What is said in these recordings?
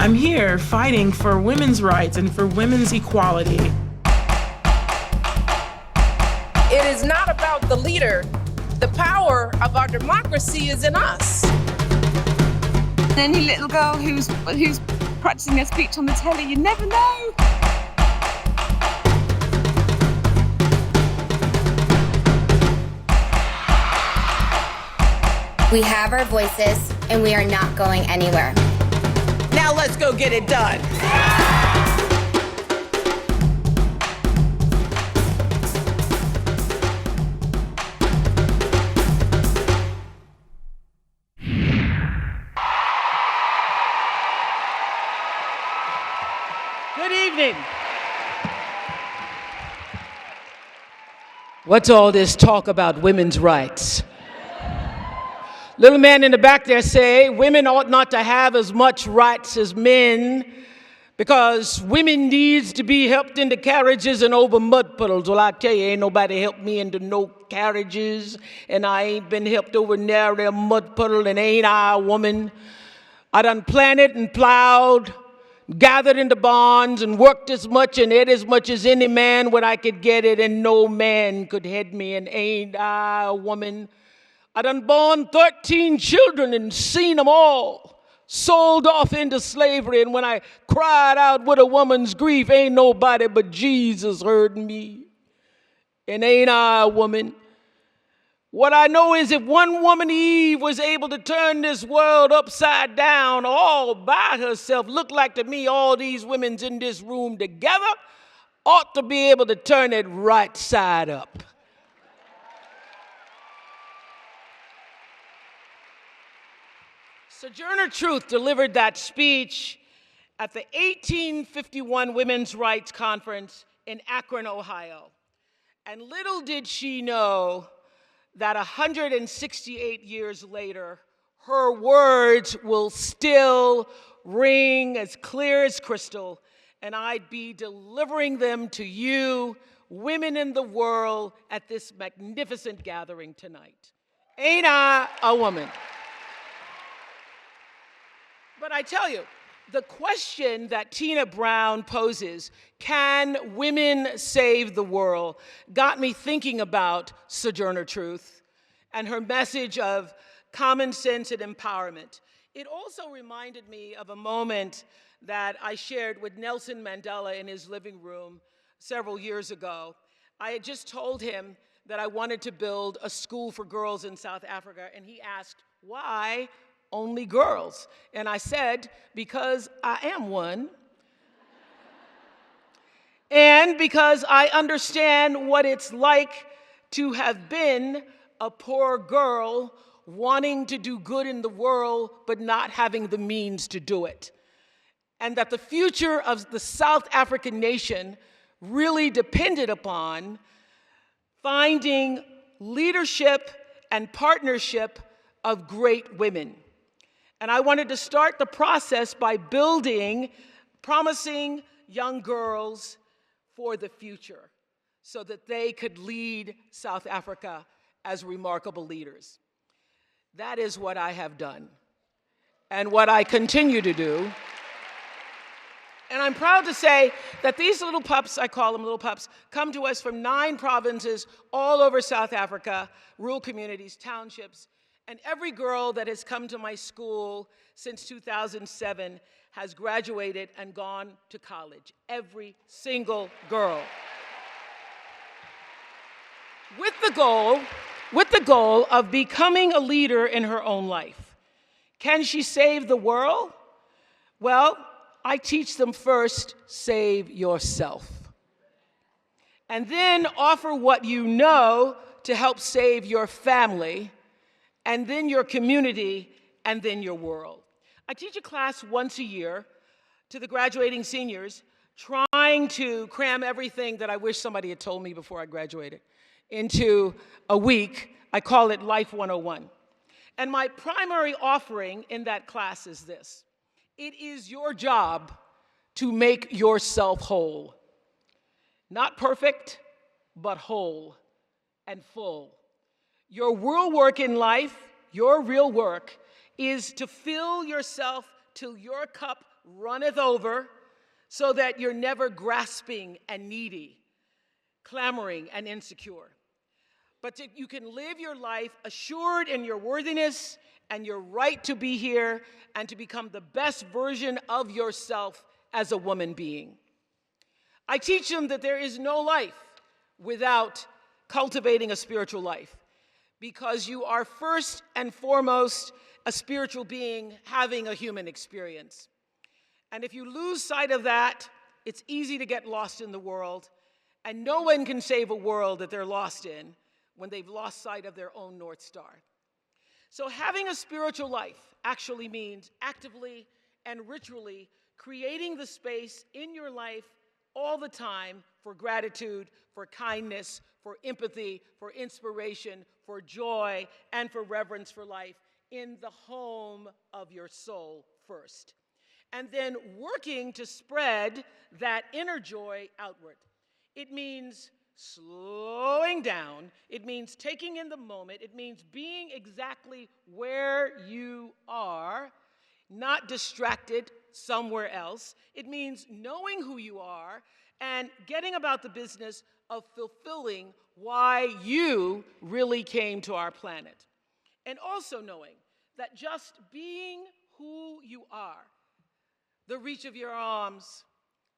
I'm here fighting for women's rights and for women's equality. It is not about the leader. The power of our democracy is in us. Any little girl who's practicing their speech on the telly, you never know. We have our voices, and we are not going anywhere. Now let's go get it done. Good evening. What's all this talk about women's rights? Little man in the back there say women ought not to have as much rights as men because women needs to be helped into carriages and over mud puddles. Well, I tell you, ain't nobody helped me into no carriages, and I ain't been helped over nary a mud puddle, and ain't I a woman? I done planted and plowed, gathered into barns, and worked as much and ate as much as any man when I could get it, and no man could head me, and ain't I a woman? I done born 13 children and seen them all sold off into slavery, and when I cried out with a woman's grief, ain't nobody but Jesus heard me. And ain't I a woman? What I know is if one woman, Eve, was able to turn this world upside down all by herself, look like to me all these women's in this room together ought to be able to turn it right side up. Sojourner Truth delivered that speech at the 1851 Women's Rights Conference in Akron, Ohio. And little did she know that 168 years later, her words will still ring as clear as crystal, and I'd be delivering them to you, women in the world, at this magnificent gathering tonight. Ain't I a woman? But I tell you, the question that Tina Brown poses, can women save the world, got me thinking about Sojourner Truth and her message of common sense and empowerment. It also reminded me of a moment that I shared with Nelson Mandela in his living room several years ago. I had just told him that I wanted to build a school for girls in South Africa, and he asked, why only girls? And I said, because I am one, and because I understand what it's like to have been a poor girl wanting to do good in the world but not having the means to do it. And that the future of the South African nation really depended upon finding leadership and partnership of great women. And I wanted to start the process by building promising young girls for the future so that they could lead South Africa as remarkable leaders. That is what I have done and what I continue to do. And I'm proud to say that these little pups, I call them little pups, come to us from 9 provinces all over South Africa, rural communities, townships. And every girl that has come to my school since 2007 has graduated and gone to college. Every single girl. With the goal of becoming a leader in her own life. Can she save the world? Well, I teach them first, save yourself. And then offer what you know to help save your family, and then your community, and then your world. I teach a class once a year to the graduating seniors, trying to cram everything that I wish somebody had told me before I graduated into a week. I call it Life 101. And my primary offering in that class is this. It is your job to make yourself whole. Not perfect, but whole and full. Your real work in life, your real work, is to fill yourself till your cup runneth over, so that you're never grasping and needy, clamoring and insecure. But you can live your life assured in your worthiness and your right to be here and to become the best version of yourself as a woman being. I teach them that there is no life without cultivating a spiritual life, because you are first and foremost a spiritual being having a human experience. And if you lose sight of that, it's easy to get lost in the world, and no one can save a world that they're lost in when they've lost sight of their own North Star. So having a spiritual life actually means actively and ritually creating the space in your life all the time for gratitude, for kindness, for empathy, for inspiration, for joy, and for reverence for life in the home of your soul first. And then working to spread that inner joy outward. It means slowing down. It means taking in the moment. It means being exactly where you are, not distracted somewhere else. It means knowing who you are and getting about the business of fulfilling why you really came to our planet. And also knowing that just being who you are, the reach of your arms,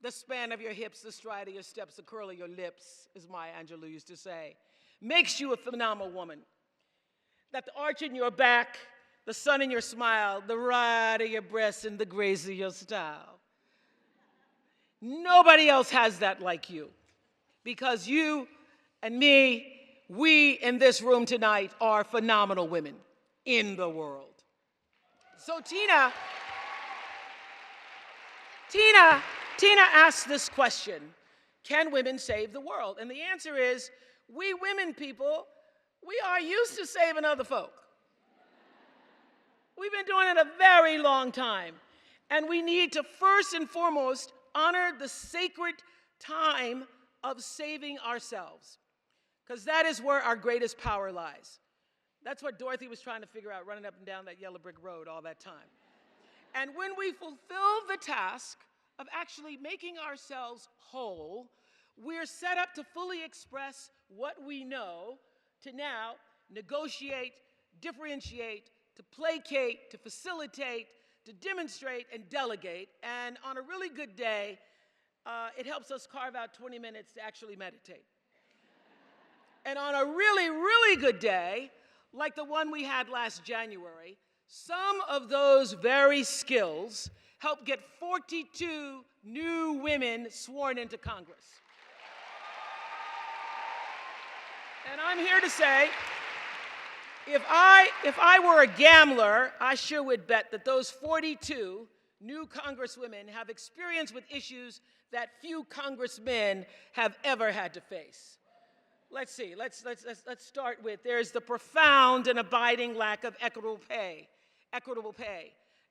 the span of your hips, the stride of your steps, the curl of your lips, as Maya Angelou used to say, makes you a phenomenal woman. That the arch in your back, the sun in your smile, the ride of your breasts, and the grace of your style. Nobody else has that like you, because you and me, we in this room tonight are phenomenal women in the world. So Tina asked this question: can women save the world? And the answer is, we women people, we are used to saving other folk. We've been doing it a very long time. And we need to first and foremost honor the sacred time of saving ourselves, because that is where our greatest power lies. That's what Dorothy was trying to figure out running up and down that yellow brick road all that time. And when we fulfill the task of actually making ourselves whole, we're set up to fully express what we know, to now negotiate, differentiate, to placate, to facilitate, to demonstrate, and delegate. And on a really good day, it helps us carve out 20 minutes to actually meditate. And on a really, really good day, like the one we had last January, some of those very skills helped get 42 new women sworn into Congress. And I'm here to say, if I were a gambler, I sure would bet that those 42 new congresswomen have experience with issues that few congressmen have ever had to face. Let's see, let's start with, there's the profound and abiding lack of equitable pay.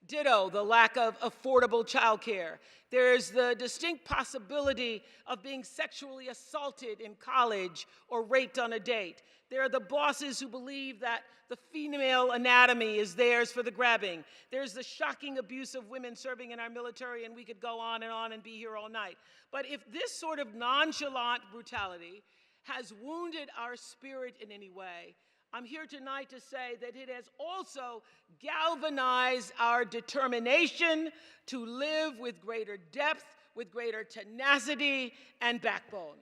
Ditto, the lack of affordable childcare. There's the distinct possibility of being sexually assaulted in college or raped on a date. There are the bosses who believe that the female anatomy is theirs for the grabbing. There's the shocking abuse of women serving in our military, and we could go on and be here all night. But if this sort of nonchalant brutality has wounded our spirit in any way, I'm here tonight to say that it has also galvanized our determination to live with greater depth, with greater tenacity and backbone.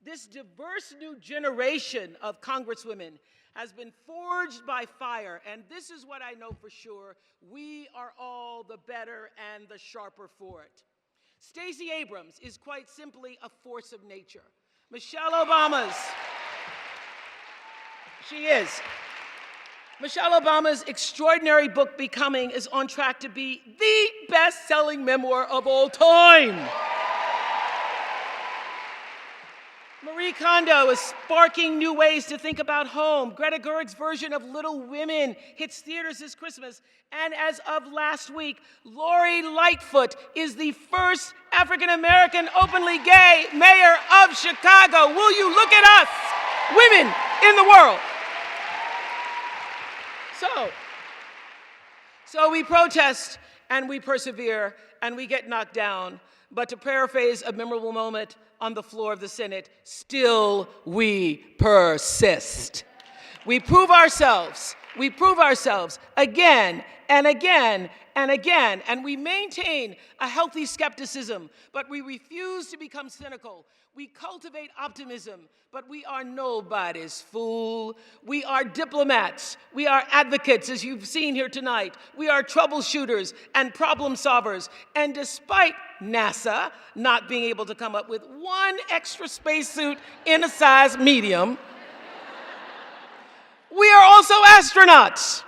This diverse new generation of congresswomen has been forged by fire, and this is what I know for sure: we are all the better and the sharper for it. Stacey Abrams is quite simply a force of nature. Michelle Obama's extraordinary book, Becoming, is on track to be the best-selling memoir of all time. Marie Kondo is sparking new ways to think about home. Greta Gerwig's version of Little Women hits theaters this Christmas. And as of last week, Lori Lightfoot is the first African-American openly gay mayor of Chicago. Will you look at us, women in the world? So we protest and we persevere, and we get knocked down. But to paraphrase a memorable moment on the floor of the Senate, still we persist. We prove ourselves again and again and again, and we maintain a healthy skepticism, but we refuse to become cynical. We cultivate optimism, but we are nobody's fool. We are diplomats. We are advocates, as you've seen here tonight. We are troubleshooters and problem solvers. And despite NASA not being able to come up with one extra spacesuit in a size medium, we are also astronauts.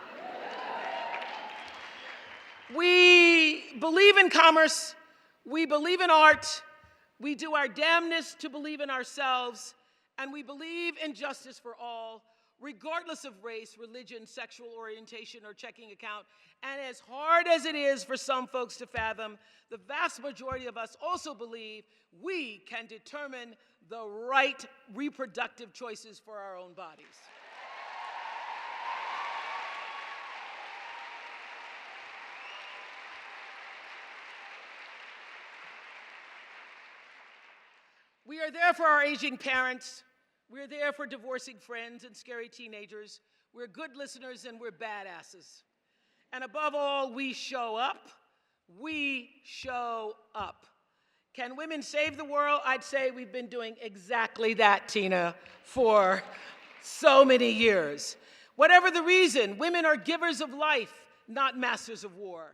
We believe in commerce. We believe in art. We do our damnedest to believe in ourselves, and we believe in justice for all, regardless of race, religion, sexual orientation, or checking account. And as hard as it is for some folks to fathom, the vast majority of us also believe we can determine the right reproductive choices for our own bodies. We are there for our aging parents. We're there for divorcing friends and scary teenagers. We're good listeners and we're badasses. And above all, we show up. We show up. Can women save the world? I'd say we've been doing exactly that, Tina, for so many years. Whatever the reason, women are givers of life, not masters of war.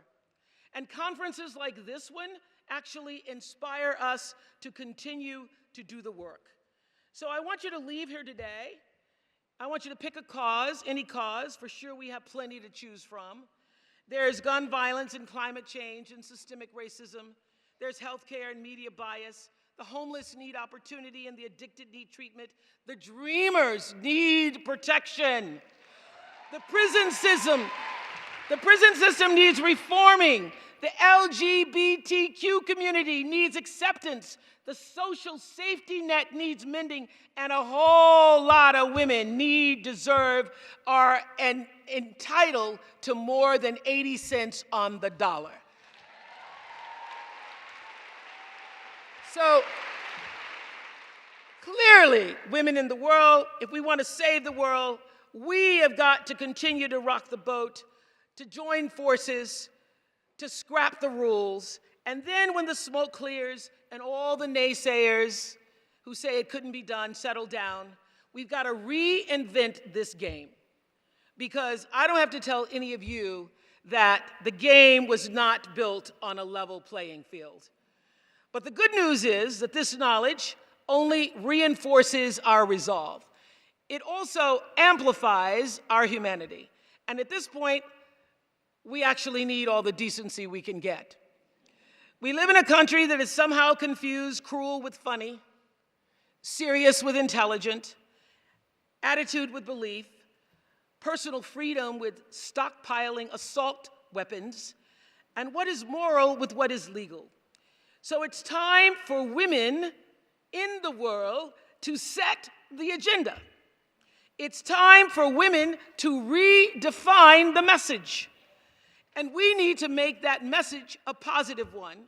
And conferences like this one actually inspire us to continue to do the work. So I want you to leave here today. I want you to pick a cause, any cause. For sure, we have plenty to choose from. There's gun violence and climate change and systemic racism. There's healthcare and media bias. The homeless need opportunity and the addicted need treatment. The dreamers need protection. The prison system needs reforming. The LGBTQ community needs acceptance. The social safety net needs mending, and a whole lot of women deserve, are entitled to more than 80 cents on the dollar. So clearly, women in the world, if we want to save the world, we have got to continue to rock the boat, to join forces, to scrap the rules, and then when the smoke clears and all the naysayers who say it couldn't be done settle down, we've got to reinvent this game. Because I don't have to tell any of you that the game was not built on a level playing field. But the good news is that this knowledge only reinforces our resolve. It also amplifies our humanity. And at this point, we actually need all the decency we can get. We live in a country that has somehow confused cruel with funny, serious with intelligent, attitude with belief, personal freedom with stockpiling assault weapons, and what is moral with what is legal. So it's time for women in the world to set the agenda. It's time for women to redefine the message. And we need to make that message a positive one.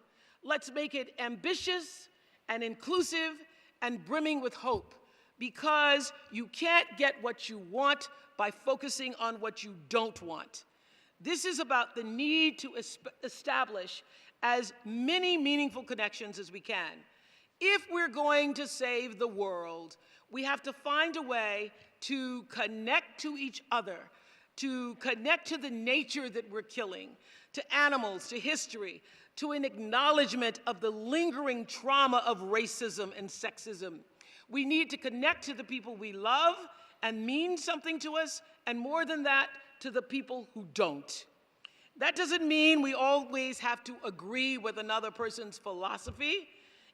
Let's make it ambitious and inclusive and brimming with hope, because you can't get what you want by focusing on what you don't want. This is about the need to establish as many meaningful connections as we can. If we're going to save the world, we have to find a way to connect to each other, to connect to the nature that we're killing, to animals, to history, to an acknowledgement of the lingering trauma of racism and sexism. We need to connect to the people we love and mean something to us, and more than that, to the people who don't. That doesn't mean we always have to agree with another person's philosophy.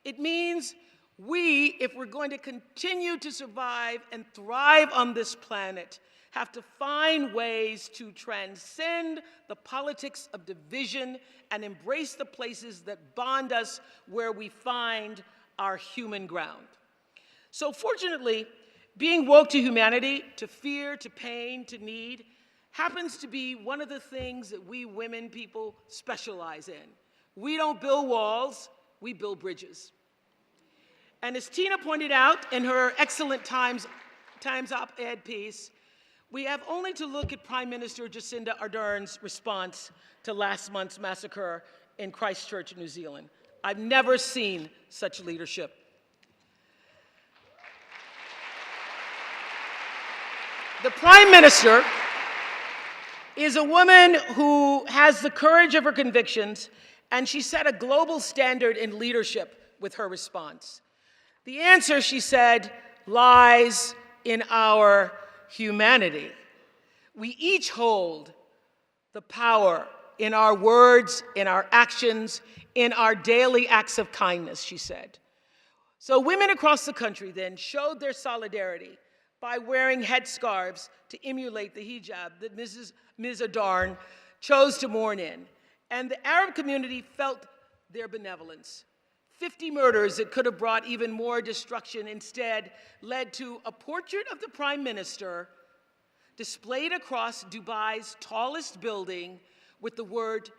It means we, if we're going to continue to survive and thrive on this planet, have to find ways to transcend the politics of division and embrace the places that bond us where we find our human ground. So fortunately, being woke to humanity, to fear, to pain, to need, happens to be one of the things that we women people specialize in. We don't build walls, we build bridges. And as Tina pointed out in her excellent Times op-ed piece, we have only to look at Prime Minister Jacinda Ardern's response to last month's massacre in Christchurch, New Zealand. I've never seen such leadership. The Prime Minister is a woman who has the courage of her convictions, and she set a global standard in leadership with her response. The answer, she said, lies in our humanity. We each hold the power in our words, in our actions, in our daily acts of kindness, she said. So women across the country then showed their solidarity by wearing headscarves to emulate the hijab that Ms. Ardern chose to mourn in. And the Arab community felt their benevolence. 50 murders that could have brought even more destruction instead led to a portrait of the Prime Minister displayed across Dubai's tallest building with the word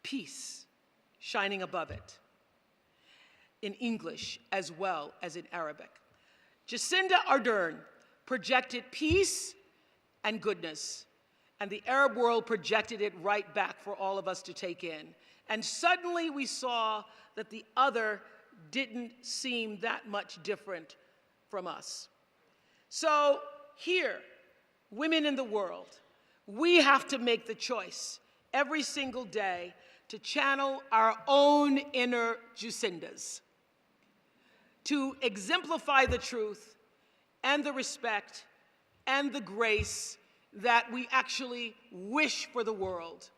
peace shining above it, in English as well as in Arabic. Jacinda Ardern projected peace and goodness, and the Arab world projected it right back for all of us to take in. And suddenly we saw that the other didn't seem that much different from us. So here, women in the world, we have to make the choice every single day to channel our own inner Jacindas, to exemplify the truth and the respect and the grace that we actually wish for the world.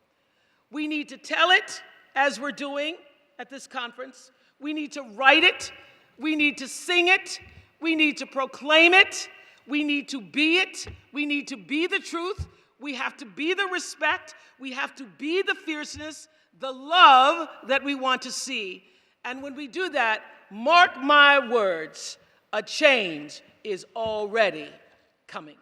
We need to tell it, as we're doing at this conference. We need to write it. We need to sing it. We need to proclaim it. We need to be it. We need to be the truth. We have to be the respect. We have to be the fierceness, the love that we want to see. And when we do that, mark my words, a change is already coming.